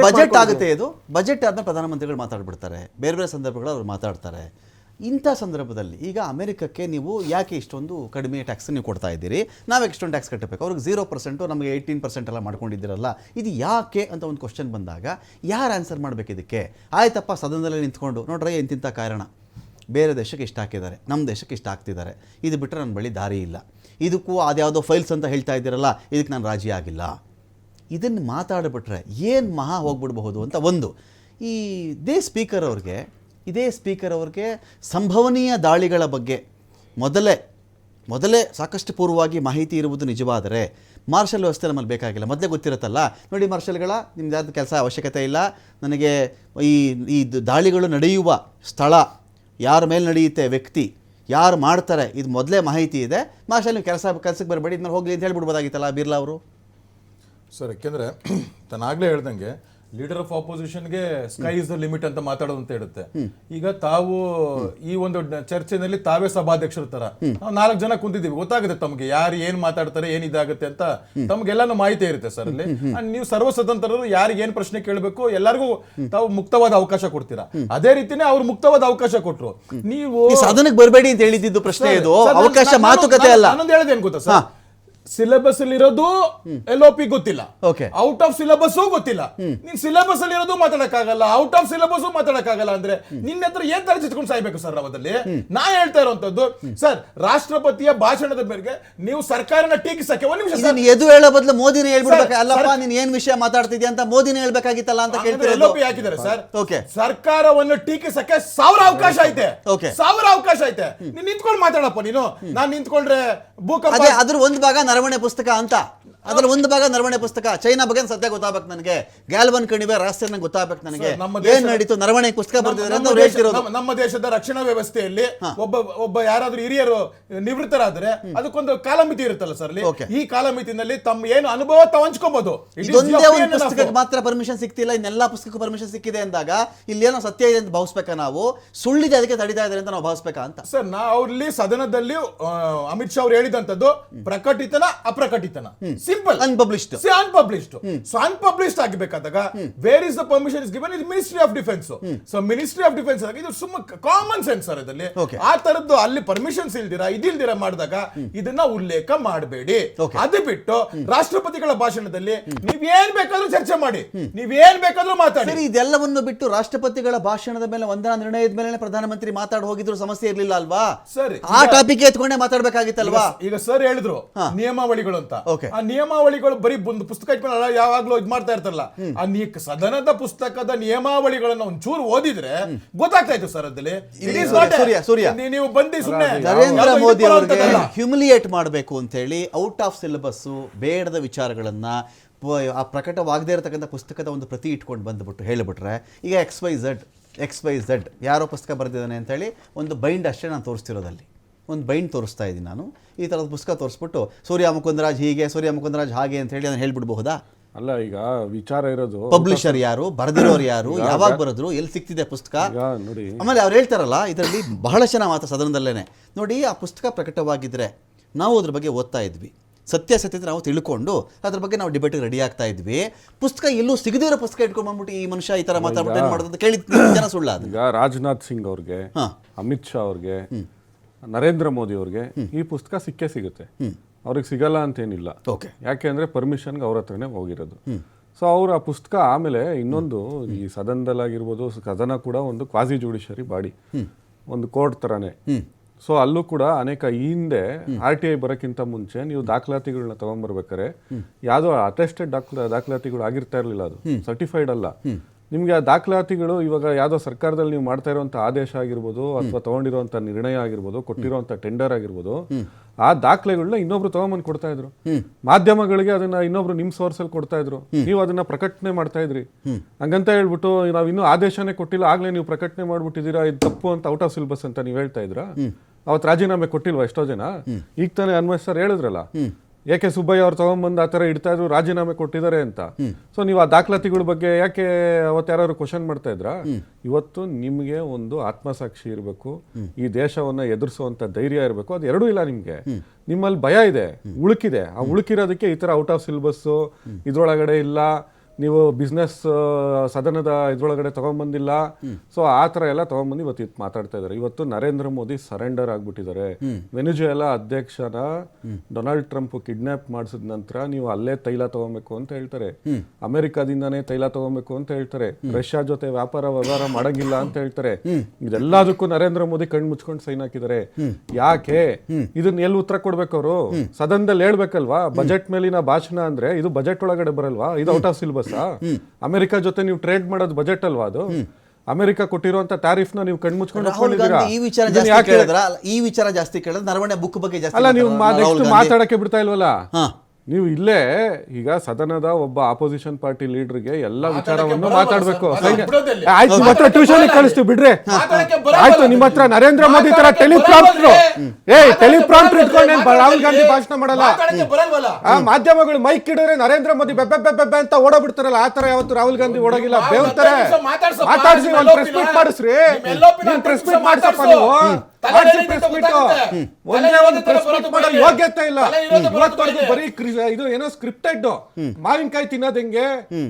Budget ಆಗುತ್ತೆ, ಇದು budget ಆದ್ಮೇಲೆ ಪ್ರಧಾನಮಂತ್ರಿಗಳು ಮಾತಾಡ್ಬಿಡ್ತಾರೆ, ಬೇರೆ ಬೇರೆ ಸಂದರ್ಭಗಳು ಅವ್ರು ಮಾತಾಡ್ತಾರೆ. ಇಂಥ ಸಂದರ್ಭದಲ್ಲಿ ಈಗ ಅಮೆರಿಕಕ್ಕೆ ನೀವು ಯಾಕೆ ಇಷ್ಟೊಂದು ಕಡಿಮೆ ಟ್ಯಾಕ್ಸ್ ನೀವು ಕೊಡ್ತಾ ಇದ್ದೀರಿ, ನಾವ್ಯಾಕೆ ಇಷ್ಟೊಂದು ಟ್ಯಾಕ್ಸ್ ಕಟ್ಟಬೇಕು, ಅವ್ರಿಗೆ 0%, ನಮಗೆ 18% ಎಲ್ಲ ಮಾಡ್ಕೊಂಡಿದ್ದೀರಲ್ಲ, ಇದು ಯಾಕೆ ಅಂತ ಒಂದು ಕ್ವಶನ್ ಬಂದಾಗ ಯಾರು ಆನ್ಸರ್ ಮಾಡಬೇಕು ಇದಕ್ಕೆ? ಆಯ್ತಪ್ಪ ಸದನದಲ್ಲೇ ನಿಂತ್ಕೊಂಡು ನೋಡ್ರೆ ಇಂತಿಂಥ ಕಾರಣ, ಬೇರೆ ದೇಶಕ್ಕೆ ಇಷ್ಟ ಹಾಕಿದ್ದಾರೆ, ನಮ್ಮ ದೇಶಕ್ಕೆ ಇಷ್ಟ ಆಗ್ತಿದ್ದಾರೆ, ಇದು ಬಿಟ್ಟರೆ ನನ್ನ ಬಳಿ ದಾರಿ ಇಲ್ಲ, ಇದಕ್ಕೂ ಅದ್ಯಾವುದೋ ಫೈಲ್ಸ್ ಅಂತ ಹೇಳ್ತಾ ಇದ್ದೀರಲ್ಲ, ಇದಕ್ಕೆ ನಾನು ರಾಜಿ ಆಗಿಲ್ಲ, ಇದನ್ನು ಮಾತಾಡಿಬಿಟ್ರೆ ಏನು ಮಹಾ ಹೋಗ್ಬಿಡ್ಬಹುದು ಅಂತ. ಒಂದು ಈ ಇದೇ ಸ್ಪೀಕರ್ ಅವ್ರಿಗೆ ಸಂಭವನೀಯ ದಾಳಿಗಳ ಬಗ್ಗೆ ಮೊದಲೇ ಸಾಕಷ್ಟು ಪೂರ್ವವಾಗಿ ಮಾಹಿತಿ ಇರುವುದು ನಿಜವಾದರೆ ಮಾರ್ಷಲ್ ವ್ಯವಸ್ಥೆ ನಮ್ಮಲ್ಲಿ ಬೇಕಾಗಿಲ್ಲ, ಮೊದಲೇ ಗೊತ್ತಿರುತ್ತಲ್ಲ, ನೋಡಿ ಮಾರ್ಷಲ್ಗಳ ನಿಮ್ದು ಯಾವ್ದು ಕೆಲಸ ಅವಶ್ಯಕತೆ ಇಲ್ಲ, ನನಗೆ ಈ ದಾಳಿಗಳು ನಡೆಯುವ ಸ್ಥಳ, ಯಾರ ಮೇಲೆ ನಡೆಯುತ್ತೆ, ವ್ಯಕ್ತಿ ಯಾರು ಮಾಡ್ತಾರೆ, ಇದು ಮೊದಲೇ ಮಾಹಿತಿ ಇದೆ, ಮಾರ್ಷಲ್ ನೀವು ಕೆಲಸಕ್ಕೆ ಬರಬೇಡಿ, ಇದ್ಮೇಲೆ ಹೋಗಲಿ ಅಂತ ಹೇಳ್ಬಿಡ್ಬೋದಾಗಿತ್ತಲ್ಲ ಬಿರ್ಲಾ ಅವರು. ಸರ್ ಯಾಕೆಂದರೆ ನಾನಾಗಲೇ ಹೇಳ್ದಂಗೆ ಲೀಡರ್ ಆಫ್ ಆಪೋಸಿಷನ್ಗೆ ಸ್ಕೈ ಇಸ್ ದ ಲಿಮಿಟ್ ಅಂತ ಮಾತಾಡೋದು ಅಂತ ಹೇಳುತ್ತೆ. ಈಗ ತಾವು ಈ ಒಂದು ಚರ್ಚೆನಲ್ಲಿ ತಾವೇ ಸಭಾಧ್ಯಕ್ಷರ ತರ ನಾವು 4 ಜನ ಕುಂತಿದ್ದೀವಿ, ಗೊತ್ತಾಗುತ್ತೆ ತಮಗೆ ಯಾರು ಏನ್ ಮಾತಾಡ್ತಾರೆ, ಏನ್ ಇದಾಗುತ್ತೆ ಅಂತ ತಮ್ಗೆಲ್ಲಾನು ಮಾಹಿತಿ ಇರುತ್ತೆ ಸರ್ ಅಲ್ಲಿ. ನೀವು ಸರ್ವಸ್ವತಂತ್ರರು, ಯಾರಿಗೆ ಏನ್ ಪ್ರಶ್ನೆ ಕೇಳಬೇಕು ಎಲ್ಲರಿಗೂ ತಾವು ಮುಕ್ತವಾದ ಅವಕಾಶ ಕೊಡ್ತೀರಾ. ಅದೇ ರೀತಿನೇ ಅವ್ರು ಮುಕ್ತವಾದ ಅವಕಾಶ ಕೊಟ್ರು. ನೀವು ಸದನಕ್ಕೆ ಬರಬೇಡಿ ಅಂತ ಹೇಳಿದ್ದು ಪ್ರಶ್ನೆ, ಇದು ಅವಕಾಶ ಮಾತುಕತೆ ಅಲ್ಲ. ನಾನೊಂದು ಹೇಳಿದೇನು ಗೊತ್ತಾ ಸರ್, ಸಿಲೆಬಸ್ ಅಲ್ಲಿ ಇರೋದು LOP ಗೊತ್ತಿಲ್ಲ, ಔಟ್ ಆಫ್ ಸಿಲೆಬಸ್ ಗೊತ್ತಿಲ್ಲ, ನೀನ್ ಸಿಲೆಬಸ್ ಅಲ್ಲಿ ಇರೋದು ಮಾತಾಡಕ್ಕಾಗಲ್ಲ, ಔಟ್ ಆಫ್ ಸಿಲೆಬಸ್ ಮಾತಾಡಕ್ಕಾಗಲ್ಲ ಅಂದ್ರೆ ನಿನ್ನ ಹತ್ರ ಏನ್ ತರ ಚಿತ್ಕೊಂಡು ಸಾಯ್ಬೇಕು ಸರ್ ನಾವದಲ್ಲಿ. ನಾ ಹೇಳ್ತಾ ಇರುವಂತದ್ದು ಸರ್, ರಾಷ್ಟ್ರಪತಿಯ ಭಾಷಣದ ಮೇರೆಗೆ ನೀವು ಸರ್ಕಾರನ ಟೀಕಿಸಕ್ಕೆ ಒಂದ್ ನಿಮಿಷ ಎದು ಹೇಳೋ ಬದಲು ಮೋದಿನೇ ಹೇಳ್ಬಿಡ್ಬೇಕು, ಅಲ್ಲಪ್ಪ ನೀನ್ ಏನ್ ವಿಷಯ ಮಾತಾಡ್ತಿದ್ಯಾ ಅಂತ ಮೋದಿನೇ ಹೇಳ್ಬೇಕಾಗಿತ್ತಲ್ಲ ಅಂತ ಕೇಳ್ತಾರೆ. LOP ಹಾಕಿದ್ದಾರೆ ಸರ್, ಸರ್ಕಾರವನ್ನು ಟೀಕಿಸಕ್ಕೆ 1000 ಅವಕಾಶ ಐತೆ, 1000 ಅವಕಾಶ ಐತೆ, ನೀನ್ ನಿಂತ್ಕೊಂಡು ಮಾತಾಡಪ್ಪ. ನೀನು ನಾನ್ ನಿಂತ್ಕೊಂಡ್ರೆ ಭೂಕಂಪ, ಅದ್ರ ಒಂದು ಭಾಗ ನರವಣೆ ಪುಸ್ತಕ ಅಂತ, ಅದ್ರ ಒಂದು ಭಾಗ ನರವಣೆ ಪುಸ್ತಕ, ಚೈನಾ ಬಗ್ಗೆ ಸದ್ಯ ಗೊತ್ತಾಗಬೇಕು ನನಗೆ, ಗ್ಯಾಲ್ವನ್ ಕಣಿವೆ ರಹಸ್ಯ ಗೊತ್ತಾಗಬೇಕು ನನಗೆ, ಏನ್ ನಡೀತು ನರವಣೆ ಪುಸ್ತಕ ಬರ್ತಿದ್ದಾರೆ ಅಂತ ಅವ್ರು ಹೇಳ್ತಿರೋದು. ನಮ್ಮ ದೇಶದ ರಕ್ಷಣಾ ವ್ಯವಸ್ಥೆಯಲ್ಲಿ ಒಬ್ಬ ಯಾರಾದ್ರೂ ಹಿರಿಯರು ನಿವೃತ್ತರಾದ್ರೆ ಅದಕ್ಕೊಂದು ಕಾಲಮಿತಿ ಇರುತ್ತಲ್ಲ ಸರ್ ಅಲ್ಲಿ. ಈ ಕಾಲಮಿತಿನಲ್ಲಿ ತಮ್ಮ ಏನು ಅನುಭವ ತಾವು ಹಂಚ್ಕೋಬಹುದು. ಇದೊಂದೇ ಒಂದು ಪುಸ್ತಕಕ್ಕೆ ಮಾತ್ರ ಪರ್ಮಿಷನ್ ಸಿಕ್ತಿಲ್ಲ, ಇನ್ನೆಲ್ಲಾ ಪುಸ್ತಕಕ್ಕೂ ಪರ್ಮಿಷನ್ ಸಿಕ್ಕಿದೆ ಅಂದಾಗ ಇಲ್ಲಿ ಏನೋ ಸತ್ಯ ಇದೆ ಅಂತ ಭಾವಿಸ್ಬೇಕಾ ನಾವು, ಸುಳ್ಳಿದೆ ಅದಕ್ಕೆ ತಡಿತಾ ಇದ್ದಾರೆ ಅಂತ ನಾವು ಭಾವಿಸ್ಬೇಕಾ ಅಂತ ಸರ್. ಅವ್ರಲ್ಲಿ ಸದನದಲ್ಲಿ ಅಮಿತ್ ಶಾ ಅವ್ರು ಹೇಳಿದಂತದ್ದು ಪ್ರಕಟಿತನ ಅಪ್ರಕಟಿತನ, ಸಿಂಪಲ್, ಅನ್ಪಬ್ಲಿಷ್ಡ್ ಆಗಬೇಕಾದಾಗ where is the permission is given is ministry of defence. So ministry of defence ಆಗಿ ಇದು ಸುಮ್ಮ ಕಾಮನ್ ಸೆನ್ಸ್ ಸರ್ ಇದರಲ್ಲಿ. ಆ ತರದ್ದು ಅಲ್ಲಿ ಪರ್ಮಿಷನ್ಸ್ ಇದಿಲ್ದಿರ ಮಾಡಿದಾಗ ಇದನ್ನ ಉಲ್ಲೇಖ ಮಾಡಬೇಡಿ. ಅದು ಬಿಟ್ಟು ರಾಷ್ಟ್ರಪತಿಗಳ ಭಾಷಣದಲ್ಲಿ ನೀವೇನ್ ಬೇಕಾದ್ರೂ ಚರ್ಚೆ ಮಾಡಿ, ನೀವೇನ್ ಬೇಕಾದ್ರೂ ಮಾತಾಡಿ. ಇದೆಲ್ಲವನ್ನು ಬಿಟ್ಟು ರಾಷ್ಟ್ರಪತಿಗಳ ಭಾಷಣದ ಮೇಲೆ ವಂದನಾ ನಿರ್ಣಯದ ಮೇಲೆ ಪ್ರಧಾನಮಂತ್ರಿ ಮಾತಾಡಿ ಹೋಗಿದ್ರು ಸಮಸ್ಯೆ ಇರ್ಲಿಲ್ಲ ಅಲ್ವಾ? ಸರಿ, ಆ ಟಾಪಿಕ್ ಎತ್ಕೊಂಡೇ ಮಾತಾಡ್ಬೇಕಾಗಿತ್ತಲ್ವಾ? ಈಗ ಸರ್ ಹೇಳಿದ್ರು ನಿಯಮಾವಳಿಗಳು ಅಂತ, ಆ ನಿಯಮಾವಳಿಗಳು ಬರೀ ಒಂದು ಪುಸ್ತಕ ಇಟ್ಕೊಂಡು ಯಾವಾಗ್ಲೂ ಇದ್ ಮಾಡ್ತಾ ಇರ್ತಾರಲ್ಲ, ಆ ಸದನದ ಪುಸ್ತಕದ ನಿಯಮಾವಳಿಗಳನ್ನ ಒಂಚೂರು ಓದಿದ್ರೆ ಗೊತ್ತಾಗ್ತಾ ಇತ್ತು ಸರ್. ಅದಲ್ಲಿ ನೀವು ಬಂದಿ ಸುಮ್ಮನೆ ನರೇಂದ್ರ ಮೋದಿ ಅವರಿಗೆ ಹ್ಯೂಮಿಲಿಯೇಟ್ ಮಾಡಬೇಕು ಅಂತ ಹೇಳಿ ಔಟ್ ಆಫ್ ಸಿಲೆಬಸ್ ಬೇಡದ ವಿಚಾರಗಳನ್ನ ಆ ಪ್ರಕಟವಾಗದೇ ಇರತಕ್ಕಂಥ ಪುಸ್ತಕದ ಒಂದು ಪ್ರತಿ ಇಟ್ಕೊಂಡು ಬಂದ್ಬಿಟ್ಟು ಹೇಳಿಬಿಟ್ರೆ, ಈಗ XYZ ಯಾರೋ ಪುಸ್ತಕ ಬರೆದಿದ್ದಾನೆ ಅಂತ ಹೇಳಿ ಒಂದು ಬೈಂಡ್ ಅಷ್ಟೇ ನಾನು ತೋರಿಸ್ತಿರೋದಲ್ಲಿ, ಒಂದು ಬೈಂಡ್ ತೋರಿಸ್ತಾ ಇದ್ದೀನಿ ನಾನು. ಈ ಥರದ ಪುಸ್ತಕ ತೋರಿಸ್ಬಿಟ್ಟು ಸೂರ್ಯ ಮುಕುಂದರಾಜ್ ಹೀಗೆ, ಸೂರ್ಯ ಮುಕುಂದರಾಜ್ ಹಾಗೆ ಅಂತ ಹೇಳಿ ನಾನು ಹೇಳ್ಬಿಡ್ಬಹುದಾ? ಅಲ್ಲ, ಈಗ ವಿಚಾರ ಇರೋದು ಪಬ್ಲಿಷರ್ ಯಾರು, ಬರೆದಿರೋರು ಯಾರು, ಯಾವಾಗ ಬರೆದ್ರು, ಎಲ್ಲಿ ಸಿಕ್ತಿದೆ ಪುಸ್ತಕ. ಆಮೇಲೆ ಅವ್ರು ಹೇಳ್ತಾರಲ್ಲ, ಇದರಲ್ಲಿ ಬಹಳ ಜನ ಮಾತ್ರ ಸದನದಲ್ಲೇನೆ ನೋಡಿ, ಆ ಪುಸ್ತಕ ಪ್ರಕಟವಾಗಿದ್ರೆ ನಾವು ಅದ್ರ ಬಗ್ಗೆ ಓದ್ತಾ ಇದ್ವಿ, ಸತ್ಯಾಸತ್ಯತೆ ನಾವು ತಿಳ್ಕೊಂಡು ಅದ್ರ ಬಗ್ಗೆ ನಾವು ಡಿಬೇಟ್ ರೆಡಿ ಆಗ್ತಾ ಇದ್ವಿ. ಪುಸ್ತಕ ಎಲ್ಲೂ ಸಿಗದೇ ಇರೋ ಪುಸ್ತಕ ಇಟ್ಕೊಂಡು ಬಂದ್ಬಿಟ್ಟು ಈ ಮನುಷ್ಯ ಈ ತರ ಮಾತಾಡ್ಬಿಟ್ಟು ಏನು ಮಾಡೋದು ಕೇಳಿದ ಜನ ಸುಳ್ಳ. ಈಗ ರಾಜನಾಥ್ ಸಿಂಗ್ ಅವ್ರಿಗೆ, ಅಮಿತ್ ಶಾ ಅವ್ರಿಗೆ, ನರೇಂದ್ರ ಮೋದಿ ಅವ್ರಿಗೆ ಈ ಪುಸ್ತಕ ಸಿಗುತ್ತೆ. ಅವ್ರಿಗೆ ಸಿಗಲ್ಲ ಅಂತೇನಿಲ್ಲ, ಯಾಕೆ ಅಂದ್ರೆ ಪರ್ಮಿಷನ್ಗೆ ಅವ್ರ ಹತ್ರನೇ ಹೋಗಿರೋದು. ಸೊ ಅವ್ರು ಆ ಪುಸ್ತಕ ಆಮೇಲೆ ಇನ್ನೊಂದು ಈ ಸದನದಲ್ಲಾಗಿರ್ಬೋದು, ಸದನ ಕೂಡ ಒಂದು ಕ್ವಾಸಿ ಜುಡಿಷರಿ ಬಾಡಿ, ಒಂದು ಕೋರ್ಟ್ ತರಾನೇ. ಸೊ ಅಲ್ಲೂ ಕೂಡ ಅನೇಕ ಈ ಹಿಂದೆ RTI ಬರೋಕ್ಕಿಂತ ಮುಂಚೆ ನೀವು ದಾಖಲಾತಿಗಳನ್ನ ತಗೊಂಡ್ಬರ್ಬೇಕಾರೆ ಯಾವುದೋ ಅಟೆಸ್ಟೆಡ್ ದಾಖಲಾತಿಗಳು ಆಗಿರ್ತಾ ಇರಲಿಲ್ಲ, ಅದು ಸರ್ಟಿಫೈಡ್ ಅಲ್ಲ. ನಿಮ್ಗೆ ಆ ದಾಖಲಾತಿಗಳು ಇವಾಗ ಯಾವುದೋ ಸರ್ಕಾರದಲ್ಲಿ ನೀವು ಮಾಡ್ತಾ ಇರುವಂತ ಆದೇಶ ಆಗಿರ್ಬೋದು, ಅಥವಾ ತಗೊಂಡಿರುವಂತ ನಿರ್ಣಯ ಆಗಿರ್ಬೋದು, ಕೊಟ್ಟಿರುವಂತ ಟೆಂಡರ್ ಆಗಿರ್ಬೋದು, ಆ ದಾಖಲೆಗಳನ್ನ ಇನ್ನೊಬ್ರು ತಗೊಂಬಂದು ಕೊಡ್ತಾ ಇದ್ರು. ಮಾಧ್ಯಮಗಳಿಗೆ ಅದನ್ನ ಇನ್ನೊಬ್ರು ನಿಮ್ ಸೋರ್ಸ್ ಅಲ್ಲಿ ಕೊಡ್ತಾ ಇದ್ರು, ನೀವು ಅದನ್ನ ಪ್ರಕಟಣೆ ಮಾಡ್ತಾ ಇದ್ರಿ. ಹಂಗಂತ ಹೇಳ್ಬಿಟ್ಟು ನಾವ್ ಇನ್ನೂ ಆದೇಶನೇ ಕೊಟ್ಟಿಲ್ಲ, ಆಗ್ಲೇ ನೀವು ಪ್ರಕಟಣೆ ಮಾಡ್ಬಿಟ್ಟಿದ್ದೀರಾ, ಇದು ತಪ್ಪು ಅಂತ, ಔಟ್ ಆಫ್ ಸಿಲೆಬಸ್ ಅಂತ ನೀವು ಹೇಳ್ತಾ ಇದ್ರ. ಅವತ್ತು ರಾಜೀನಾಮೆ ಕೊಟ್ಟಿಲ್ವಾ ಎಷ್ಟೋ ಜನ? ಈಗ ತಾನೇ ಅನ್ವಯ್ ಸರ್ ಹೇಳಿದ್ರಲ್ಲ, ಯಾಕೆ ಸುಬ್ಬಯ್ಯ ಅವ್ರು ತಗೊಂಡ್ಬಂದು ಆ ಥರ ಇಡ್ತಾ ಇದ್ರು, ರಾಜೀನಾಮೆ ಕೊಟ್ಟಿದ್ದಾರೆ ಅಂತ. ಸೊ ನೀವು ಆ ದಾಖಲಾತಿಗಳ ಬಗ್ಗೆ ಯಾಕೆ ಅವತ್ತು ಯಾರು ಕ್ವಶನ್ ಮಾಡ್ತಾ ಇದ್ರ? ಇವತ್ತು ನಿಮ್ಗೆ ಒಂದು ಆತ್ಮಸಾಕ್ಷಿ ಇರಬೇಕು, ಈ ದೇಶವನ್ನ ಎದುರಿಸುವಂತ ಧೈರ್ಯ ಇರಬೇಕು. ಅದು ಎರಡೂ ಇಲ್ಲ ನಿಮ್ಗೆ. ನಿಮ್ಮಲ್ಲಿ ಭಯ ಇದೆ, ಉಳುಕಿದೆ. ಆ ಉಳುಕಿರೋದಕ್ಕೆ ಈ ತರ ಔಟ್ ಆಫ್ ಸಿಲೆಬಸ್ ಇದ್ರೊಳಗಡೆ ಇಲ್ಲ, ನೀವು ಬಿಸ್ನೆಸ್ ಸದನದ ಇದ್ರೊಳಗಡೆ ತಗೊಂಡ್ಬಂದಿಲ್ಲ. ಸೊ ಆ ಥರ ಎಲ್ಲ ತಗೊಂಡ್ಬಂದು ಇವತ್ತು ಮಾತಾಡ್ತಾ ಇದ್ದಾರೆ. ಇವತ್ತು ನರೇಂದ್ರ ಮೋದಿ ಸರೆಂಡರ್ ಆಗ್ಬಿಟ್ಟಿದ್ದಾರೆ. ವೆನಿಜುವೆಲಾ ಅಧ್ಯಕ್ಷನ ಡೊನಾಲ್ಡ್ ಟ್ರಂಪ್ ಕಿಡ್ನಾಪ್ ಮಾಡಿಸಿದ ನಂತರ ನೀವು ಅಲ್ಲೇ ತೈಲ ತಗೊಬೇಕು ಅಂತ ಹೇಳ್ತಾರೆ, ಅಮೆರಿಕಾದಿಂದಾನೇ ತೈಲ ತಗೊಬೇಕು ಅಂತ ಹೇಳ್ತಾರೆ, ರಷ್ಯಾ ಜೊತೆ ವ್ಯಾಪಾರ ಮಾಡಂಗಿಲ್ಲ ಅಂತ ಹೇಳ್ತಾರೆ. ಇದೆಲ್ಲದಕ್ಕೂ ನರೇಂದ್ರ ಮೋದಿ ಕಣ್ಣು ಮುಚ್ಕೊಂಡು ಸೈನ್ ಹಾಕಿದ್ದಾರೆ. ಯಾಕೆ? ಇದನ್ನ ಎಲ್ಲಿ ಉತ್ತರ ಕೊಡ್ಬೇಕು ಅವರು? ಸದನದಲ್ಲಿ ಹೇಳ್ಬೇಕಲ್ವಾ? ಬಜೆಟ್ ಮೇಲಿನ ಭಾಷಣ ಅಂದ್ರೆ ಇದು ಬಜೆಟ್ ಒಳಗಡೆ ಬರಲ್ವಾ? ಇದು ಔಟ್ ಆಫ್ ಸಿಲೆಬಸ್. ಅಮೆರಿಕ ಜೊತೆ ನೀವು ಟ್ರೇಡ್ ಮಾಡೋದು ಬಜೆಟ್ ಅಲ್ವಾ? ಅದು ಅಮೆರಿಕ ಕೊಟ್ಟಿರುವಂತ ಟ್ಯಾರಿಫ್ ನ ನೀವು ಕಣ್ಮುಚ್ಕೊಂಡು ಈ ವಿಚಾರ ಜಾಸ್ತಿ ಕೇಳಿದ್ರೆ ನರವಣೆ ಬುಕ್ ಬಗ್ಗೆ ಜಾಸ್ತಿ ಅಲ್ಲ. ನೀವು ನೆಕ್ಸ್ಟ್ ಮಾತಾಡಕ್ಕೆ ಬಿಡ್ತಾ ಇಲ್ವಲ್ಲ ನೀವು? ಇಲ್ಲೇ ಈಗ ಸದನದ ಒಬ್ಬ ಆಪೋಸಿಷನ್ ಪಾರ್ಟಿ ಲೀಡರ್ಗೆ ಎಲ್ಲ ವಿಚಾರವನ್ನು ಮಾತಾಡ್ಬೇಕು. ಆಯ್ತು, ನಿಮ್ಮ ಹತ್ರ ಟ್ಯೂಷನ್ ಕಳಿಸ್ತೀವಿ ಬಿಡ್ರಿ. ಆಯ್ತು, ನಿಮ್ಮ ಹತ್ರ ನರೇಂದ್ರ ಮೋದಿ ತರ ಟೆಲಿಪ್ರಾಂಪ್ಟರ್ ಇಟ್ಕೊಂಡು ರಾಹುಲ್ ಗಾಂಧಿ ಭಾಷಣ ಮಾಡಲ್ಲ. ಮಾಧ್ಯಮಗಳು ಮೈಕ್ ಇಡಿದ್ರೆ ನರೇಂದ್ರ ಮೋದಿ ಬೆಬ್ಬೆ ಬೆಬ್ಬೆ ಅಂತ ಓಡೋಬಿಡ್ತಾರಲ್ಲ, ಆ ತರ ಯಾವತ್ತು ರಾಹುಲ್ ಗಾಂಧಿ ಓಡೋಗಿಲ್ಲ. ಬೇವ್ತಾರೆ ಮಾತಾಡ್ಸಿ, ಒಂದು ಪ್ರೆಸ್ ಮೀಟ್ ಮಾಡಿಸ್ರಿ. ಪ್ರೆಸ್ ಮೀಟ್ ಮಾಡ್ಸಪ್ಪ ನೀವು. ಯೋಗ್ಯತೆ ಇಲ್ಲ. ಇವತ್ತವರೆಗೂ ಬರೀ ಇದು ಏನೋ ಸ್ಕ್ರಿಪ್ಟೆಡ್. ಮಾವಿನಕಾಯಿ ತಿನ್ನೋದ್ ಹೆಂಗೆ,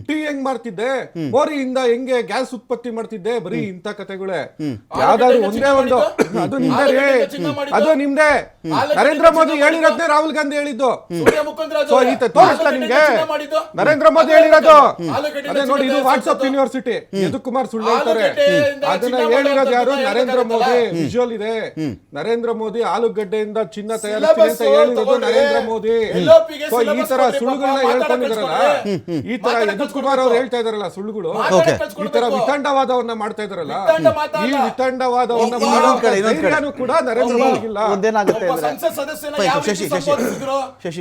ಟೀ ಹೆಂಗ್ ಮಾಡ್ತಿದ್ದೆ, ಮೋರಿಯಿಂದ ಹೆಂಗೆ ಗ್ಯಾಸ್ ಉತ್ಪತ್ತಿ ಮಾಡ್ತಿದ್ದೆ, ಬರೀ ಇಂಥ ಕಥೆಗಳೇ. ಯಾವ್ದಾದ್ರು ಒಂದೇ ಒಂದು ಅದು ನಿಮ್ದೇ ರೀ, ಅದು ನಿಮ್ದೇ. ನರೇಂದ್ರ ಮೋದಿ ಹೇಳಿರೋದ್ನೇ ರಾಹುಲ್ ಗಾಂಧಿ ಹೇಳಿದ್ದು. ತೋರಿಸ್ತಾ ನಿಮ್ಗೆ ನರೇಂದ್ರ ಮೋದಿ ಹೇಳಿರೋದು? ಅದೇ ನೋಡಿ, ಇದು ವಾಟ್ಸ್ಆಪ್ ಯೂನಿವರ್ಸಿಟಿ. ಯದುಕುಮಾರ್ ಸುಳ್ಳು ಹೇಳ್ತಾರೆ. ಅದನ್ನ ಹೇಳಿರೋದು ಯಾರು? ನರೇಂದ್ರ ಮೋದಿ. ವಿಜುವಲ್ ಇದೆ. ನರೇಂದ್ರ ಮೋದಿ ಆಲೂಗಡ್ಡೆಯಿಂದ ಚಿನ್ನ ತಯಾರಿಸ್ತೀನಿ ಅಂತ ಹೇಳಿರೋದು ನರೇಂದ್ರ ಮೋದಿ. ಈ ತರ ಸುಳ್ಳುಗಳನ್ನ ಹೇಳ್ಕೊಂಡಿದಾರಲ್ಲ, ಈ ತರ ಯದುಕುಮಾರ್ ಅವ್ರು ಹೇಳ್ತಾ ಇದಾರಲ್ಲ ಸುಳ್ಳುಗಳು, ಈ ತರ ವಿತಂಡವಾದವನ್ನ ಮಾಡ್ತಾ ಇದಾರಲ್ಲ, ಈ ವಿತಂಡವಾದವನ್ನ ಮಾಡೋ ಕೂಡ ನರೇಂದ್ರ ಮೋದಿ ಇಲ್ಲ. ಒಂದೇನಾಗುತ್ತೆ ಅಂದ್ರೆ ಶಶಿ